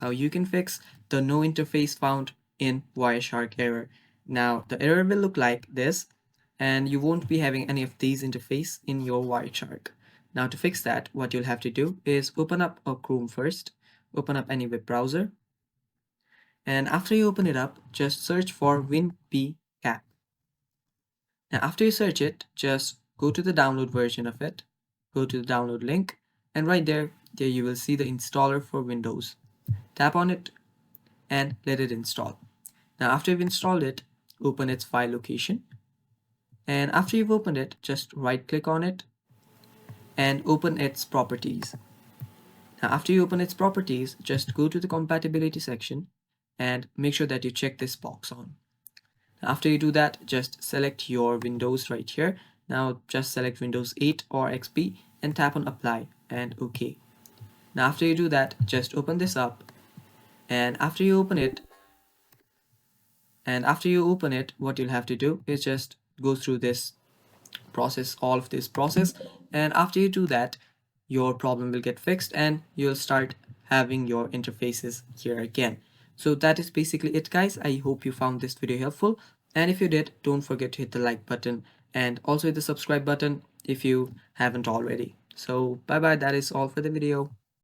Now you can fix the no interface found in Wireshark error. Now the error will look like this, and you won't be having any of these interface in your Wireshark. Now to fix that, what you'll have to do is open up a Chrome first, open up any web browser, and after you open it up, just search for WinP app. Now after you search it, just go to the download version of it, go to the download link, and right there you will see the installer for Windows. Tap on it and let it install. Now after you've installed it, open its file location, and after you've opened it, just right click on it and open its properties. Now after you open its properties, just go to the compatibility section and make sure that you check this box on. After you do that, just select your Windows right here. Now just select Windows 8 or XP and tap on apply and OK. Now after you do that, just open this up, and after you open it, what you'll have to do is just go through this process, all of this process, and after you do that, your problem will get fixed and you'll start having your interfaces here again. So that is basically it, guys. I hope you found this video helpful, and if you did, don't forget to hit the like button and also hit the subscribe button if you haven't already. So bye bye, that is all for the video.